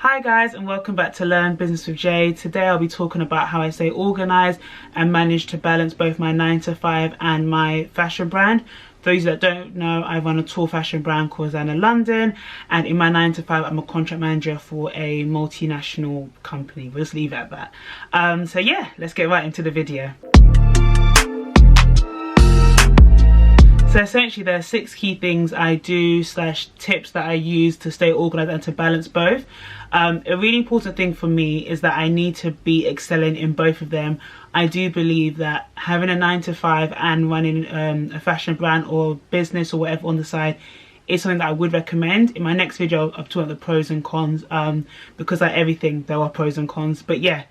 Hi guys, and welcome back to Learn Business with Jay. Today I'll be talking about how I stay organized and manage to balance both my 9 to 5 and my fashion brand. Those that don't know, I run a tour fashion brand called Zana London, and in my 9 to 5 I'm a contract manager for a multinational company. We'll just leave it at that. So yeah, let's get right into the video. So essentially there are 6 key things I do / tips that I use to stay organized and to balance both. A really important thing for me is that I need to be excelling in both of them. I do believe that having a 9 to 5 and running a fashion brand or business or whatever on the side is something that I would recommend. In my next video I'll talk about the pros and cons, because like everything there are pros and cons. But yeah,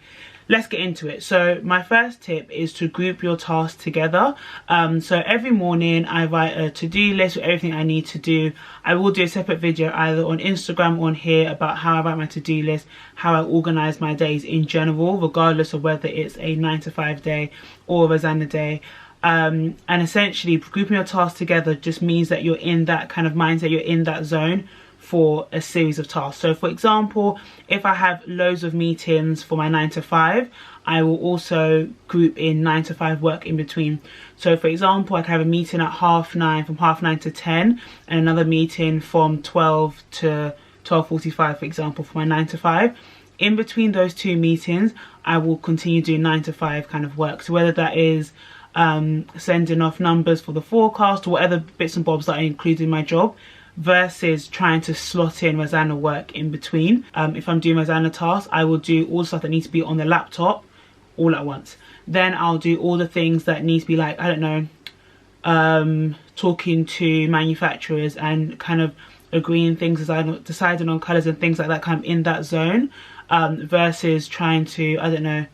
let's get into it. So my first tip is to group your tasks together. So every morning I write a to-do list with everything I need to do. I will do a separate video either on Instagram or on here about how I write my to-do list, how I organize my days in general, regardless of whether it's a 9 to 5 day or a Rosanna day. And essentially grouping your tasks together just means that you're in that kind of mindset, you're in that zone for a series of tasks. So for example, if I have loads of meetings for my 9 to 5, I will also group in 9 to 5 work in between. So for example, I can have a meeting at 9:30, from 9:30 to 10, and another meeting from 12 to 12:45, for example, for my 9 to 5. In between those 2 meetings, I will continue doing 9 to 5 kind of work. So whether that is sending off numbers for the forecast or whatever bits and bobs that I include in my job, versus trying to slot in Rosanna work in between. If I'm doing Rosanna tasks, I will do all stuff that needs to be on the laptop all at once. Then I'll do all the things that need to be, like, I don't know, talking to manufacturers and kind of agreeing things, deciding on colours and things like that, kind of in that zone, versus trying to, I don't know,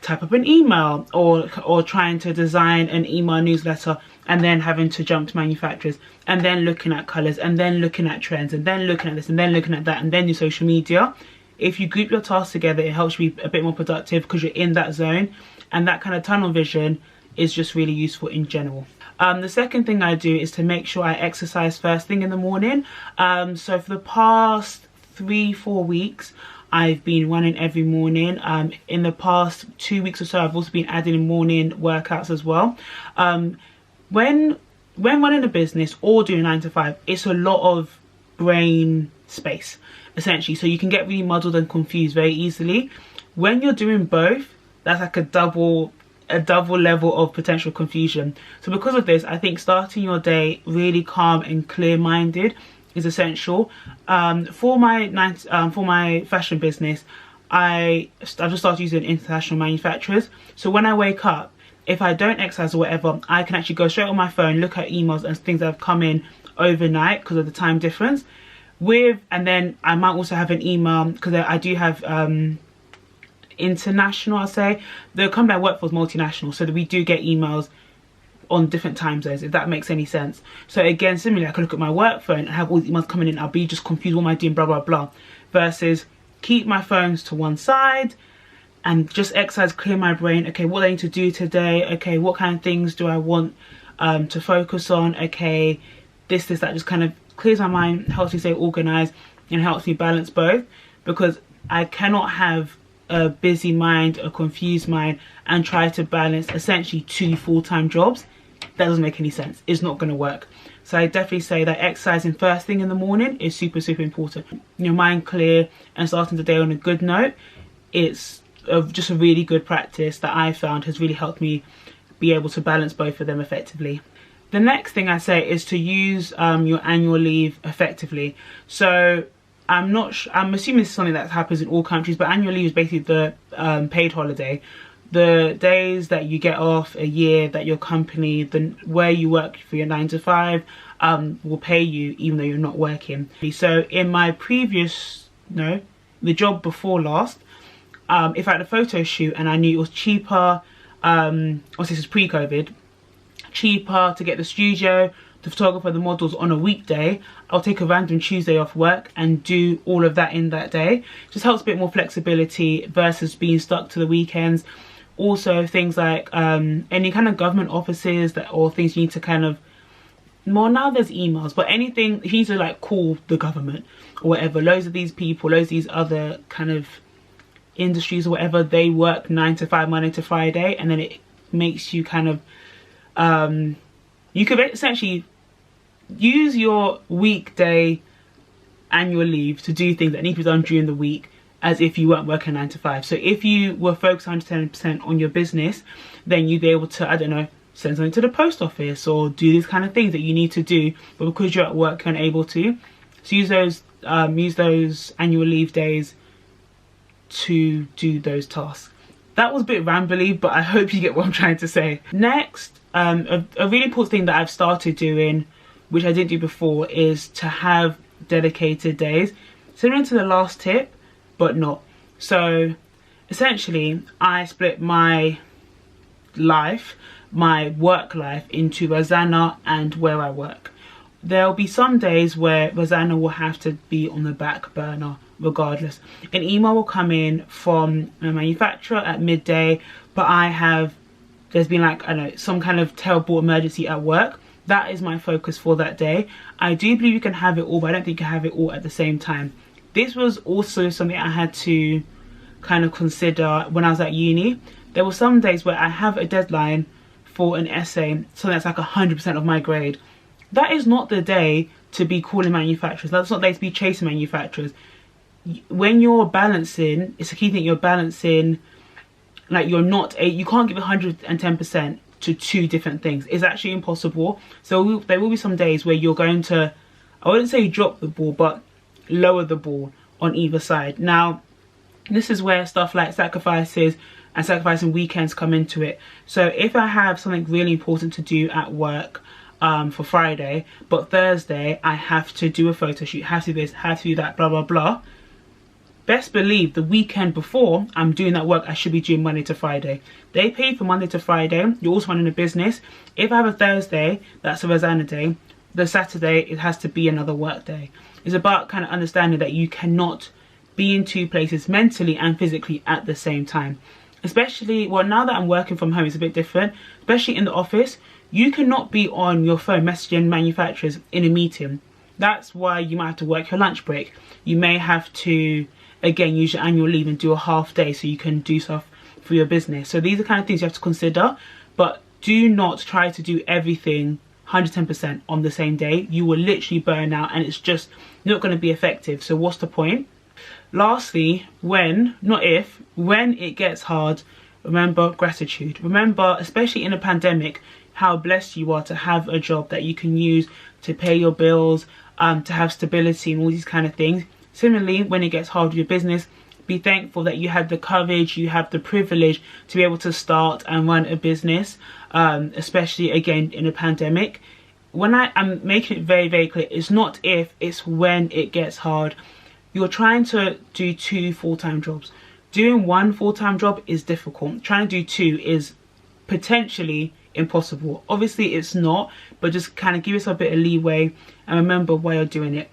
type up an email or trying to design an email newsletter and then having to jump to manufacturers and then looking at colours and then looking at trends and then looking at this and then looking at that and then your social media. If you group your tasks together, it helps you be a bit more productive because you're in that zone, and that kind of tunnel vision is just really useful in general. The second thing I do is to make sure I exercise first thing in the morning. So for the past 3-4 weeks I've been running every morning. In the past 2 weeks or so I've also been adding in morning workouts as well. When running a business or doing 9 to 5, it's a lot of brain space essentially, so you can get really muddled and confused very easily. When you're doing both, that's like a double level of potential confusion. So because of this, I think starting your day really calm and clear-minded is essential. For my fashion business, I've just started using international manufacturers. So when I wake up, if I don't exercise or whatever, I can actually go straight on my phone, look at emails and things that have come in overnight because of the time difference. And then I might also have an email, because I do have international, I'll say. The company I work for is multinational, so that we do get emails on different time zones, if that makes any sense. So again, similarly, I can look at my work phone and have all the emails coming in. I'll be just confused, what am I doing, blah blah blah, versus keep my phones to one side and just exercise, clear my brain. Okay, what do I need to do today? Okay, what kind of things do I want to focus on? Okay, this that, just kind of clears my mind, helps me stay organized and helps me balance both, because I cannot have a busy mind, a confused mind, and try to balance essentially 2 full-time jobs. That doesn't make any sense. It's not going to work. So I definitely say that exercising first thing in the morning is super important. Your mind clear and starting the day on a good note, it's just a really good practice that I found has really helped me be able to balance both of them effectively. The next thing I say is to use your annual leave effectively. So I'm assuming this is something that happens in all countries, but annual leave is basically the paid holiday. The days that you get off a year that your company, where you work for your 9 to 5, will pay you even though you're not working. So in my previous, the job before last, if I had a photo shoot and I knew it was cheaper, obviously this is pre-COVID, cheaper to get the studio, the photographer, the models on a weekday, I'll take a random Tuesday off work and do all of that in that day. Just helps a bit more flexibility versus being stuck to the weekends. Also things like any kind of government offices or things you need to kind of, well, now there's emails, but anything, if you need to like call the government, or whatever. Loads of these people, loads of these other kind of industries or whatever, they work 9 to 5 Monday to Friday, and then it makes you kind of you could essentially use your weekday annual leave to do things that need to be done during the week as if you weren't working 9 to 5. So if you were focused 110% on your business, then you'd be able to, I don't know, send something to the post office or do these kind of things that you need to do, but because you're at work you're unable to. So use those annual leave days to do those tasks. That was a bit rambly, but I hope you get what I'm trying to say. Next, a really important thing that I've started doing, which I didn't do before, is to have dedicated days. Similar to the last tip, but not. So essentially, I split my life, my work life, into Rosanna and where I work. There'll be some days where Rosanna will have to be on the back burner regardless. An email will come in from a manufacturer at midday, but there's been like, I don't know, some kind of terrible emergency at work. That is my focus for that day. I do believe you can have it all, but I don't think you can have it all at the same time. This was also something I had to kind of consider when I was at uni. There were some days where I have a deadline for an essay, so that's like 100% of my grade. That is not the day to be calling manufacturers. That's not the day to be chasing manufacturers. When you're balancing, it's a key thing, you're balancing, like you can't give 110% to 2 different things. It's actually impossible. So there will be some days where you're going to, I wouldn't say drop the ball, but lower the ball on either side. Now, this is where stuff like sacrifices and sacrificing weekends come into it. So if I have something really important to do at work for Friday, but Thursday I have to do a photo shoot, have to do this, have to do that, blah blah blah, best believe the weekend before I'm doing that work I should be doing Monday to Friday. They pay for Monday to Friday. You're also running a business. If I have a Thursday, that's a Rosanna day. The Saturday, it has to be another work day. It's about kind of understanding that you cannot be in 2 places mentally and physically at the same time. Especially, well, now that I'm working from home, it's a bit different. Especially in the office, you cannot be on your phone messaging manufacturers in a meeting. That's why you might have to work your lunch break. You may have to, again, use your annual leave and do a half day so you can do stuff for your business. So these are kind of things you have to consider, but do not try to do everything 110% on the same day. You will literally burn out and it's just not going to be effective. So what's the point? Lastly, when it gets hard, remember gratitude. Remember, especially in a pandemic, how blessed you are to have a job that you can use to pay your bills, to have stability and all these kind of things. Similarly, when it gets hard with your business, be thankful that you had the courage, you have the privilege to be able to start and run a business, especially again in a pandemic. When I'm making it very, very clear, it's not if, it's when it gets hard. You're trying to do 2 full-time jobs. Doing 1 full-time job is difficult. Trying to do 2 is potentially impossible. Obviously it's not, but just kind of give yourself a bit of leeway and remember why you're doing it.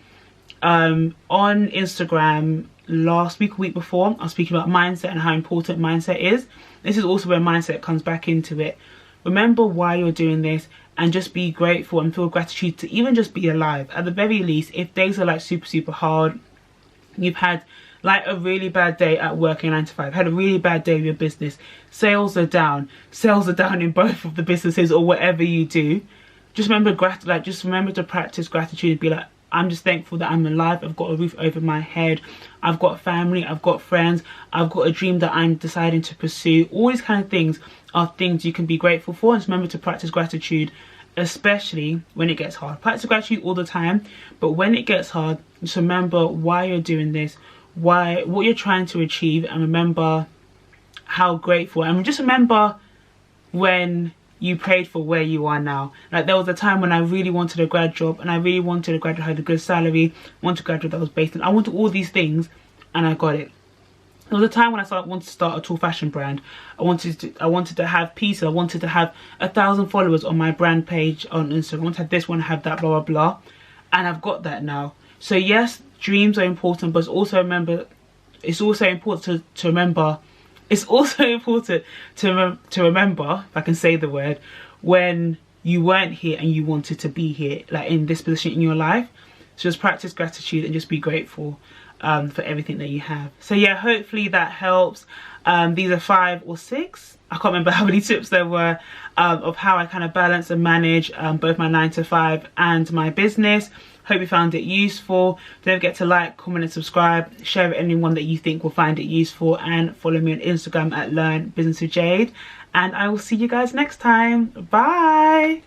On Instagram last week, week before, I was speaking about mindset and how important mindset is. This is also where mindset comes back into it. Remember why you're doing this and just be grateful and feel gratitude to even just be alive. At the very least, if days are like super hard, you've had like a really bad day at working 9 to 5, had a really bad day with your business, sales are down in both of the businesses or whatever you do, just remember to practice gratitude and be like, I'm just thankful that I'm alive, I've got a roof over my head, I've got family, I've got friends, I've got a dream that I'm deciding to pursue. All these kind of things are things you can be grateful for. And just remember to practice gratitude, especially when it gets hard. Practice gratitude all the time, but when it gets hard, just remember why you're doing this, what you're trying to achieve, and remember how grateful. And just remember when you prayed for where you are now. Like, there was a time when I really wanted a grad job, and I really wanted a graduate who had a good salary, wanted a graduate that was based in, I wanted all these things, and I got it. There was a time when I wanted to start a tall fashion brand. I wanted to have peace. I wanted to have 1,000 followers on my brand page on Instagram. I wanted to have this one, have that, blah blah blah, and I've got that now. So yes, dreams are important, but it's also important to remember, if I can say the word, when you weren't here and you wanted to be here, like in this position in your life. So just practice gratitude and just be grateful for everything that you have. So yeah, hopefully that helps. These are 5 or 6, I can't remember how many tips there were, of how I kind of balance and manage both my 9 to 5 and my business. Hope you found it useful. Don't forget to like, comment and subscribe. Share it with anyone that you think will find it useful, and follow me on Instagram at Learn Business with Jade. And I will see you guys next time. Bye.